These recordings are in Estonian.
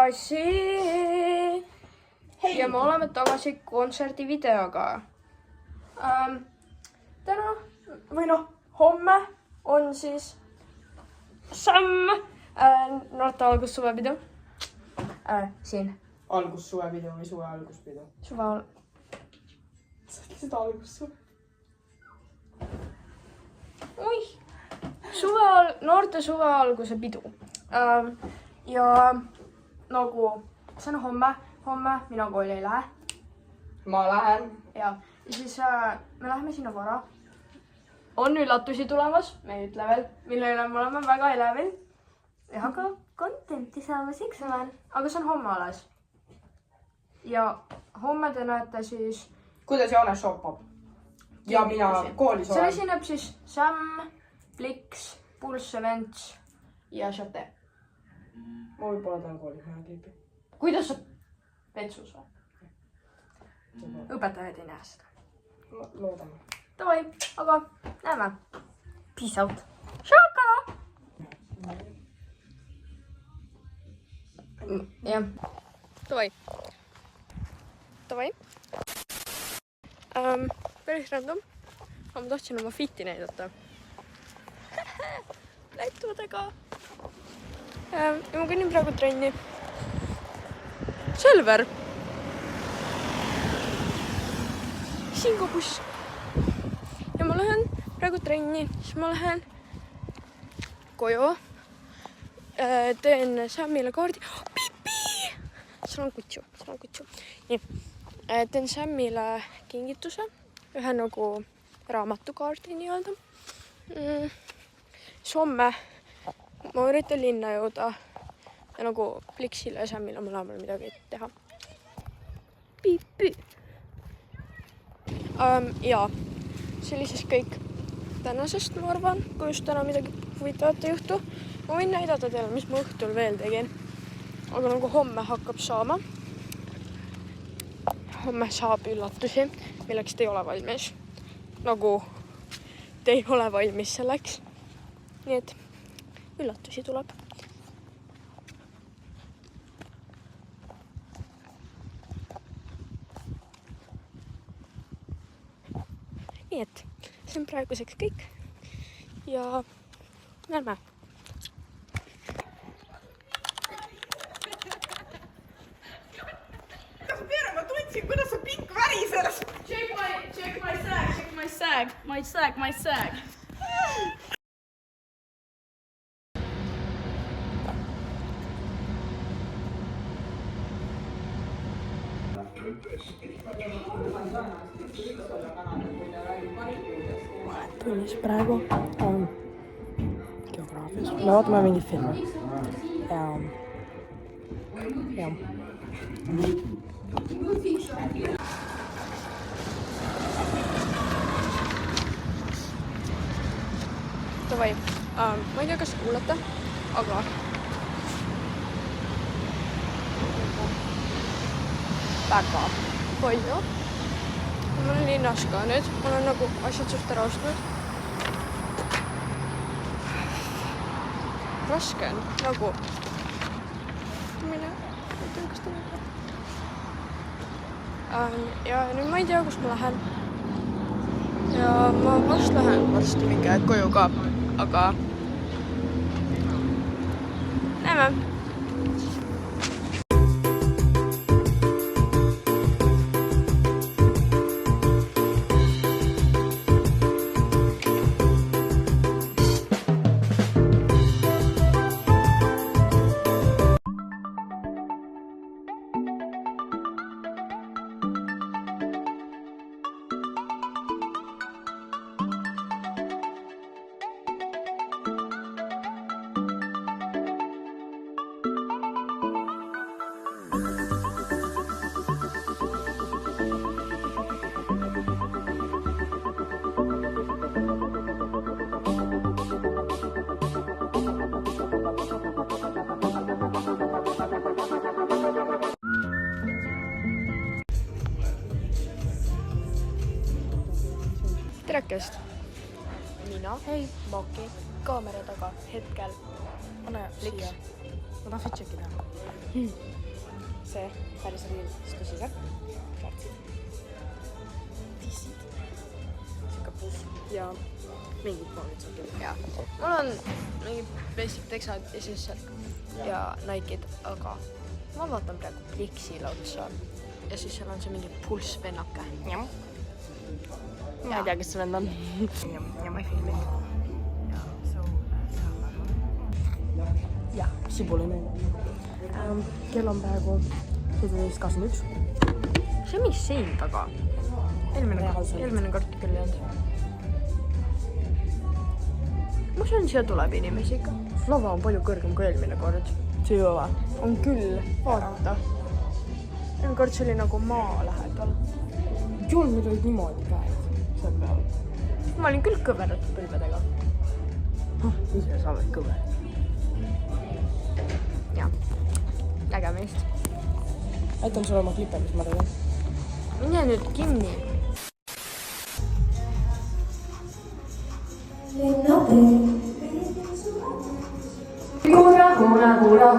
tagasi. Ja me oleme tagasi kontserdi videoga. Täna või noh, homme on siis Sam noorte algussuvepidu. Siin. Algussuvepidu või suve alguspidu? Suve Sa ütlesid algussuve. Oih. Noorte suve alguse pidu. Ja nagu see on homme mina kooli ei lähe. Ma lähen. Ja siis me läheme sinna vara. On üllatusi tulemas, me ei ütle veel, millele me oleme väga elevil. Ja aga contenti saamiseks olen. Aga see on homme alles. Ja homme te näete siis... Kuidas Jaane shoppab? Ja mina koolis olen. Seal esineb siis Sam, Pliks, Pulse Vents ja Chate. Ma võib-olla tahan koolis näha kliipi. Kuidas sa vetsus või? Õpetajad ei näe seda. Loodame. Davai, aga näeme. Peace out. Šakala! Jah. Davai. Päris random. Aga ma tahtsin oma fiti näidata. Lätudega. Ja ma kõnnin praegu trenni. Selver. Singobuss. Ja ma lähen praegu trenni, siis ma lähen koju. Teen Samile kaardi. Pipi! Seal on kutsu. Nii. Teen Samile kingituse. Ühe nagu raamatukaardi nii-öelda. Homme ma üritan linna jõuda ja nagu Pliksile ja Samile mõlemal midagi teha. Pipi! Ja see oli siis kõik tänasest, ma arvan, kui just täna midagi huvitavat ei juhtu. Ma võin näidata teile, mis ma õhtul veel tegin. Aga nagu homme hakkab saama. Homme saab üllatusi, milleks te ei ole valmis. Nagu te ei ole valmis selleks. Nii et üllatusi tuleb. Nii et see on praeguseks kõik ja näeme. Kas peale ma tundsin, kuidas sa pikk värises? Check my sag. Tunnis praegu on geograafias. Me vaatame mingit filmi. Ja. Davai. Ma ei tea, kas kuulata, aga väga palju. Ma olen linnas ka nüüd. Ma olen nagu asjad suht ära ostnud. Raske on nagu. Mine. Ma ei tea, kas ta näeb. Ja nüüd ma ei tea, kus ma lähen. Ja ma vast lähen varsti mingi aeg koju ka. Aga näeme. Terekest. Mina, hei, Maki, kaamera taga hetkel. Anna siia. Ma tahan fitšeki teha. see päris riilistus ise. Kärtsid. Tissid. Siuke pussid ja mingid poolid seal küll. Jaa. Mul on mingid basic teksad ja siis ja Nike'id, aga ma vaatan praegu Plixile otsa. Ja siis seal on see mingi pulssvennake. Jah. Ma ei tea, kes see vend on. Ja ma ei filmi. Jah, sibuline. Kell on praegu 17.21. See on mingi sein taga. Eelmine kord küll ei olnud. Ma söön, siia tuleb inimesi ikka. Lava on palju kõrgem kui eelmine kord. See ei ole. On küll, vaata. Eelmine kord see oli nagu maa lähedal. Juhul meil olid niimoodi käed seal peal. Ma olin küll kõverdatud põlvedega. Ise sa oled kõver. Jah, nägemist. Aitan sulle oma klippe, mis ma tegin. Mine nüüd kinni. Kuura.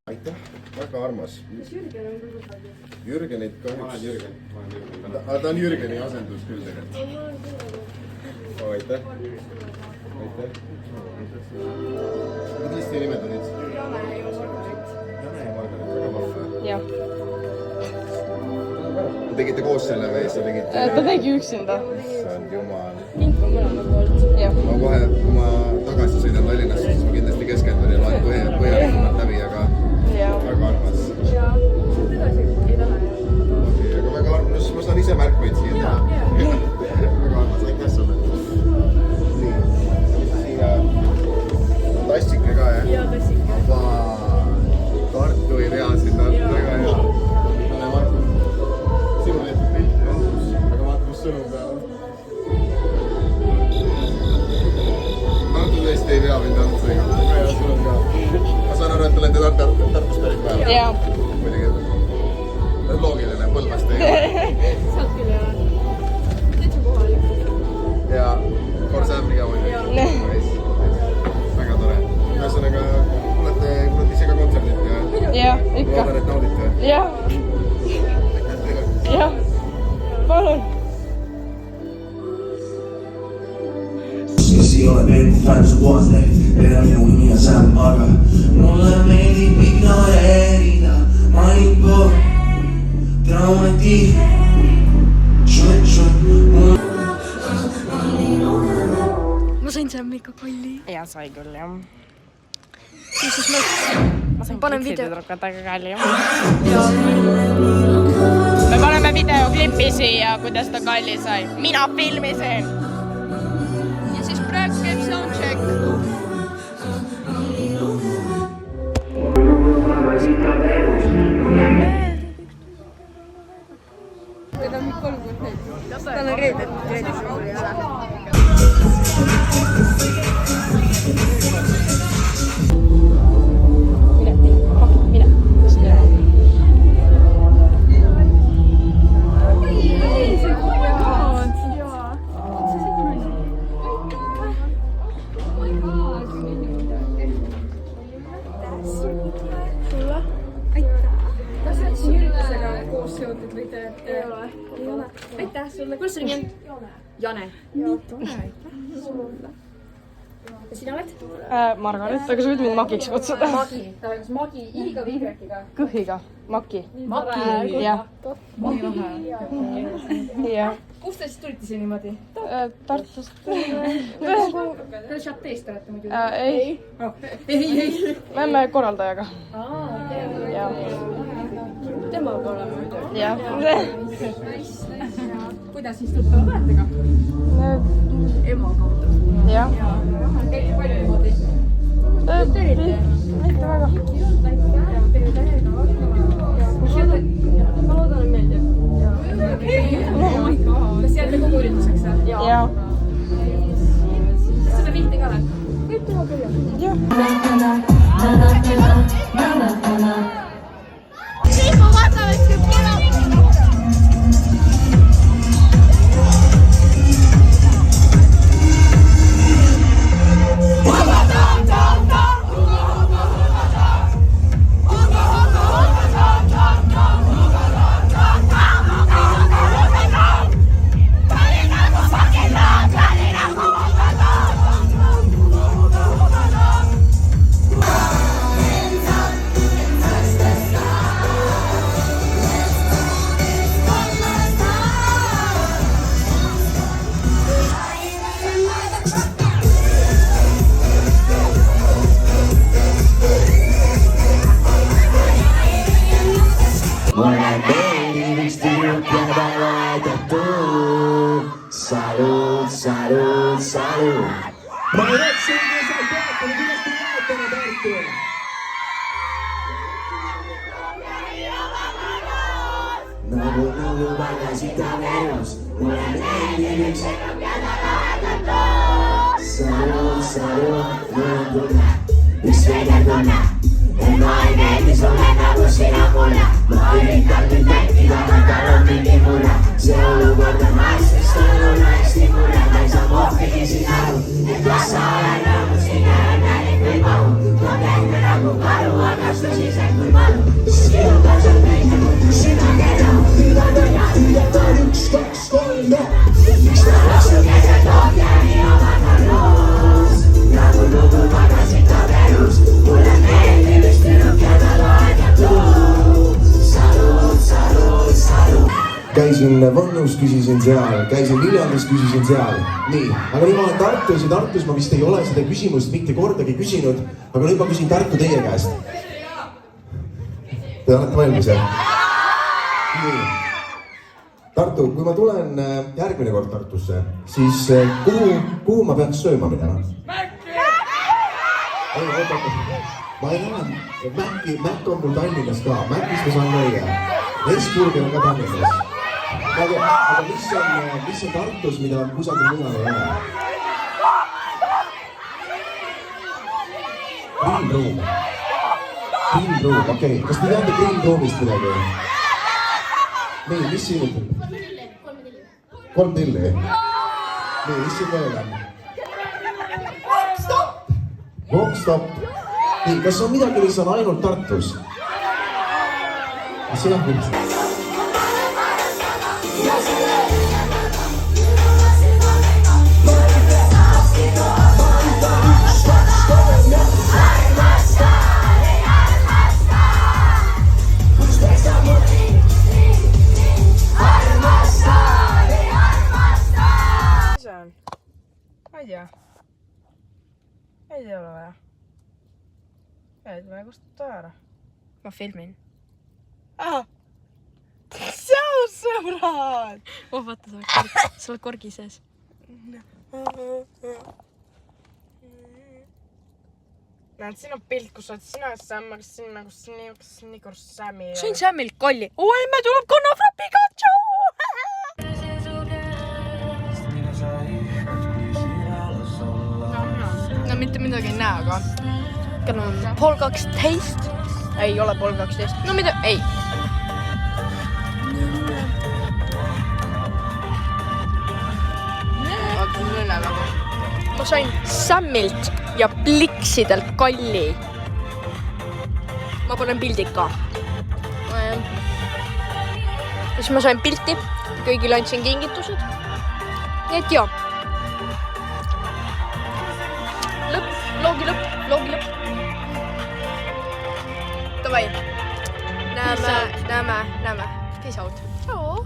Aitäh, väga armas. Jürgenit kahjuks. Ma olen Jürgen. Ta on Jürgeni asendus küll tegelikult. Aitäh. Kuidas teie nimed olid? Jane ja Margaret. Väga vahva. Jah. Te tegite koos selle või sa tegite? Ta tegi üksinda. Issand jumal. Link on mõlema poolt. Jah. Ma kohe, kui ma tagasi sõidan Tallinnasse, siis ma kindlasti keskendun ja loen põhjalikumalt läbi, aga väga armas. Okei, aga väga armas, ma saan ise märkmeid siia teha. Väga armas, aitäh sulle. Siia tassike ka, jah? Jaa, tassike. Tartu ei tea sinna, väga hea. Ole Marko. Sinu tehtud pilt, aga vaata, mis sõnum peal on. Tartu tõesti ei tea mind Antsuiga. Väga hea sõnum ka. Ma saan aru, et te olete Tartust pärit päev. Jaa. Muidugi. Loogiline, Põlvast ei ole. Saad küll jah. Täitsa kohalik. Ja Forsamni ka muidugi. Väga tore. Ühesõnaga, kuulete ise ka kontserdit ja Jah, ikka. loodan, et naudite. Jah. Aitäh teile. Jah. Palun. Kes ei ole peetud väärtuse kohale, pere minu nimi on Sam, aga mulle meeldib ignoreerida traumati. Ma sain Sammiga kalli. Jaa, sai küll, jah. Siis Ma sain Panen klippide video- trukatega kalli, jah. Me paneme videoklipi siia, kuidas ta kalli sai. Mina filmisin. Ja siis praegu käib soundcheck. tal on reeded sul ei ole. Aitäh sulle, kuidas su nimi on? Jane. Nii tore, aitäh sulle. Ja sina oled? Margaret, aga sa võid mind Makiks kutsuda. Magi. Kas Magi I-ga või Y-ga? Kõhiga, Maki. Magi. Jah. Jah. Kust te siis tulite siia niimoodi? Tartust. Te Chateest olete muidu? Ei, Ei. me oleme korraldajaga. Jah. Temaga oleme muidu. Jah. Kuidas siis tuttavad olete ka? Ema kaudu. Jah. Käite palju niimoodi? Mitte väga. Ma loodan, et meeldib. Oh my god. Kas jääte kogu ürituseks? Jah. Kas seda pilti ka oled? Jah. Salu. Ma ei rääkisin, kui sa ei toetanud, kuidas te toetanud Tartu. Nagu pagasid on elus, mulle meeldib üks. Salu, mul on tunne, üks veidi tunne. Et ma ei meeldi sulle nagu sina mulle. Ma üritan nüüd mängida, ma talun mingi mulle. See olukord on naistest õlul hästi mulle. Ma ei saa kohvigi siin aru, et kas sa oled nagu sinna õnnelik või mahu. Ma käime nagu karu, aga süsised kui malu. Sinuga see on kõige muu, sina keda. Hüvad on ja hüvad on 1, 2, 3, 4. Miks ta lasu keset ookeani avada loos? Nagu lugu pagasid taberus, mulle meeldib üks tüdruk ja ta loed ja tuud. Salu. Käisin Võnnus, küsisin seal, käisin Viljandis, küsisin seal. Nii, aga nüüd ma olen Tartus ja Tartus ma vist ei ole seda küsimust mitte kordagi küsinud, aga nüüd ma küsin Tartu teie käest. Te olete valmis, jah? Nii. Tartu, kui ma tulen järgmine kord Tartusse, siis kuhu ma peaks sööma minema? Ei, oota. Ma ei lähe, Mäkk on mul Tallinnas ka, Mäkkis ma saan käia. Esburger on ka Tallinnas. Aga mis on Tartus, mida kusagil mujal ei ole? Grillroom, okei. Kas te teate Grillroomist midagi? Nii, mis siin ütleb? 3 tilli. Nii, mis siin veel on? Rockstop. Nii, kas on midagi, mis on ainult Tartus? Mis sina mõtlesid? Ei ole vaja. Ei tule kustuta ära. Ma filmin. Aha! Tšau, sõbrad! Oh, vaata, sa oled korgi sees. Näed, siin on pilt, kus oled sina ja Sam, aga siin nagu Snickers Sammi. Sõin Sammil kolli. Oi, me tuleb kannafrapiga, tšau! No mitte midagi ei näe, aga kell on 11:30. Ei ole 11:30. No mida, ei. Ma sain Sammilt ja Pliksidelt kalli. Ma panen pildi ka. Siis ma sain pilti, kõigile andsin kingitused. Nii et joo. Loogi lõpp. Davai. Näeme. Peace out. Ciao.